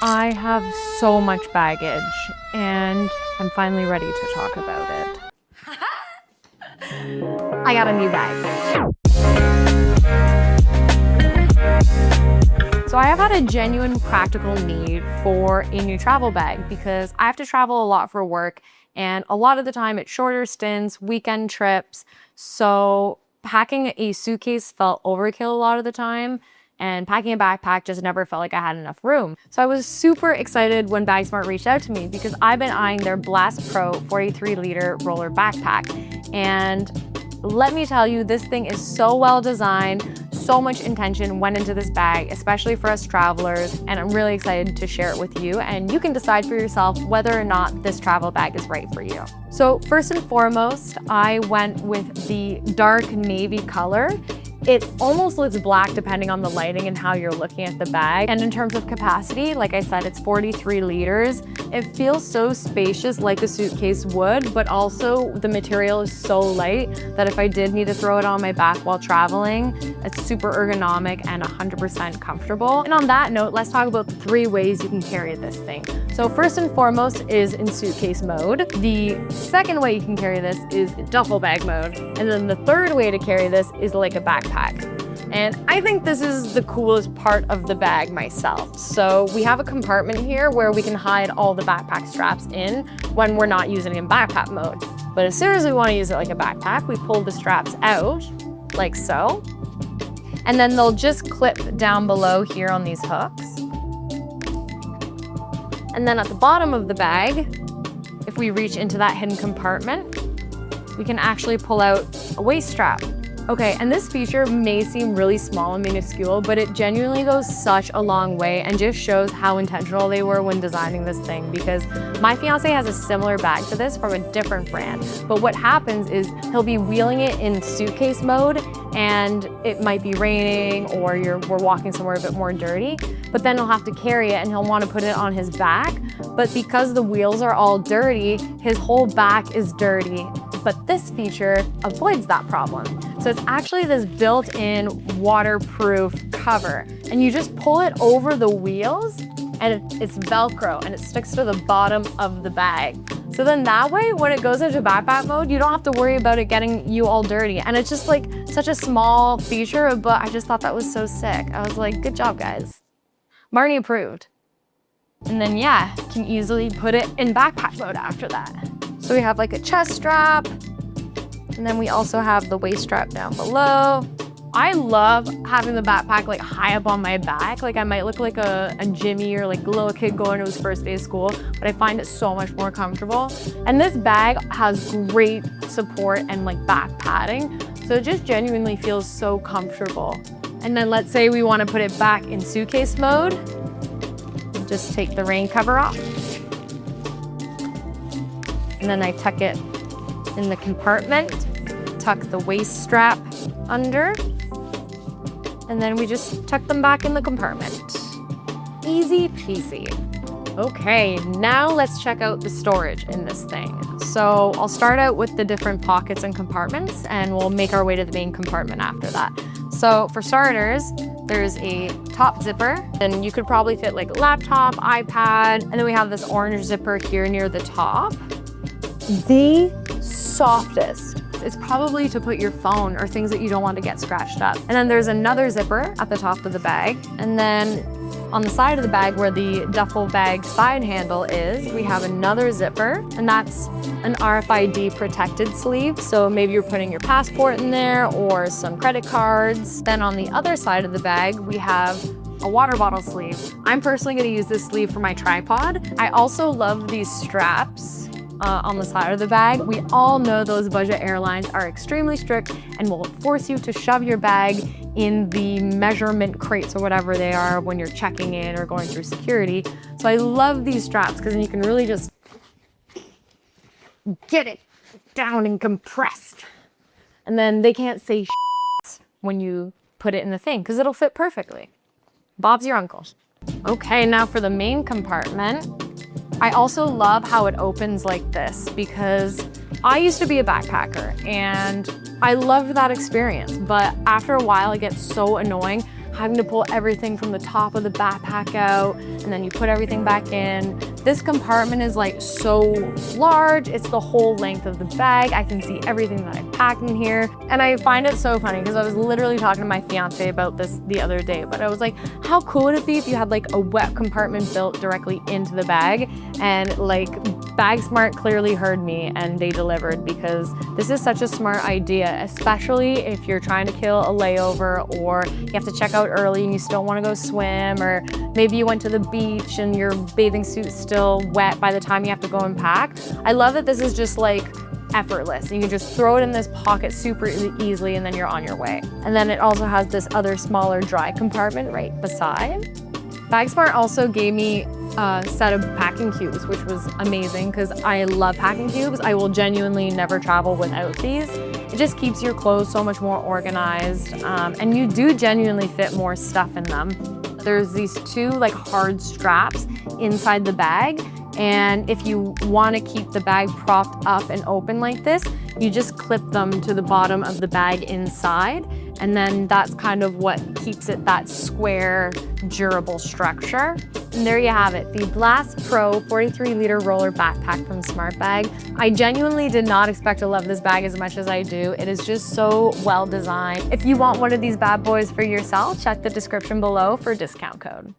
I have so much baggage, and I'm finally ready to talk about it. I got a new bag. So I have had a genuine practical need for a new travel bag because I have to travel a lot for work, and a lot of the time it's shorter stints, weekend trips. So packing a suitcase felt overkill a lot of the time, and packing a backpack just never felt like I had enough room. So I was super excited when BAGSMART reached out to me because I've been eyeing their Blast Pro 43-liter roller backpack. And let me tell you, this thing is so well designed. So much intention went into this bag, especially for us travelers, and I'm really excited to share it with you, and you can decide for yourself whether or not this travel bag is right for you. So first and foremost, I went with the dark navy color. It almost looks black depending on the lighting and how you're looking at the bag. And in terms of capacity, like I said, it's 43 liters. It feels so spacious like a suitcase would, but also the material is so light that if I did need to throw it on my back while traveling, it's super ergonomic and 100% comfortable. And on that note, let's talk about the 3 ways you can carry this thing. So first and foremost is in suitcase mode. The second way you can carry this is duffel bag mode. And then the third way to carry this is like a backpack. And I think this is the coolest part of the bag myself. So we have a compartment here where we can hide all the backpack straps in when we're not using it in backpack mode. But as soon as we want to use it like a backpack, we pull the straps out like so. And then they'll just clip down below here on these hooks. And then at the bottom of the bag, if we reach into that hidden compartment, we can actually pull out a waist strap. Okay, and this feature may seem really small and minuscule, but it genuinely goes such a long way and just shows how intentional they were when designing this thing, because my fiance has a similar bag to this from a different brand. But what happens is he'll be wheeling it in suitcase mode and it might be raining or we're walking somewhere a bit more dirty, but then he'll have to carry it and he'll want to put it on his back. But because the wheels are all dirty, his whole back is dirty. But this feature avoids that problem. So it's actually this built-in waterproof cover, and you just pull it over the wheels and it's Velcro and it sticks to the bottom of the bag. So then that way, when it goes into backpack mode, you don't have to worry about it getting you all dirty. And it's just like such a small feature, but I just thought that was so sick. I was like, good job, guys. Marnie approved. And then yeah, you can easily put it in backpack mode after that. So we have like a chest strap, and then we also have the waist strap down below. I love having the backpack like high up on my back. Like I might look like a Jimmy or like a little kid going to his first day of school, but I find it so much more comfortable. And this bag has great support and like back padding. So it just genuinely feels so comfortable. And then let's say we want to put it back in suitcase mode. Just take the rain cover off. And then I tuck it in the compartment, tuck the waist strap under, and then we just tuck them back in the compartment. Easy peasy. Okay, now let's check out the storage in this thing. So I'll start out with the different pockets and compartments, and we'll make our way to the main compartment after that. So for starters, there's a top zipper, and you could probably fit like a laptop, iPad, and then we have this orange zipper here near the top. The softest. It's probably to put your phone or things that you don't want to get scratched up. And then there's another zipper at the top of the bag. And then on the side of the bag where the duffel bag side handle is, we have another zipper, and that's an RFID protected sleeve. So maybe you're putting your passport in there or some credit cards. Then on the other side of the bag, we have a water bottle sleeve. I'm personally going to use this sleeve for my tripod. I also love these straps on the side of the bag. We all know those budget airlines are extremely strict and will force you to shove your bag in the measurement crates or whatever they are when you're checking in or going through security. So I love these straps because then you can really just get it down and compressed. And then they can't say when you put it in the thing because it'll fit perfectly. Bob's your uncle. Okay, now for the main compartment. I also love how it opens like this because I used to be a backpacker and I loved that experience, but after a while it gets so annoying having to pull everything from the top of the backpack out, and then you put everything back in. This compartment is like so large. It's the whole length of the bag. I can see everything that I packed in here. And I find it so funny because I was literally talking to my fiance about this the other day, but I was like, how cool would it be if you had like a wet compartment built directly into the bag? And like BAGSMART clearly heard me and they delivered, because this is such a smart idea, especially if you're trying to kill a layover or you have to check out early and you still want to go swim, or maybe you went to the beach and your bathing suit's still wet by the time you have to go and pack. I love that this is just like effortless. You can just throw it in this pocket super easily and then you're on your way. And then it also has this other smaller dry compartment right beside. BAGSMART also gave me a set of packing cubes, which was amazing because I love packing cubes. I will genuinely never travel without these. It just keeps your clothes so much more organized, and you do genuinely fit more stuff in them. There's these two like hard straps inside the bag, and if you want to keep the bag propped up and open like this, you just clip them to the bottom of the bag inside, and then that's kind of what keeps it that square, durable structure. And there you have it, the Blast Pro 43-liter roller backpack from SmartBag. I genuinely did not expect to love this bag as much as I do. It is just so well designed. If you want one of these bad boys for yourself, check the description below for a discount code.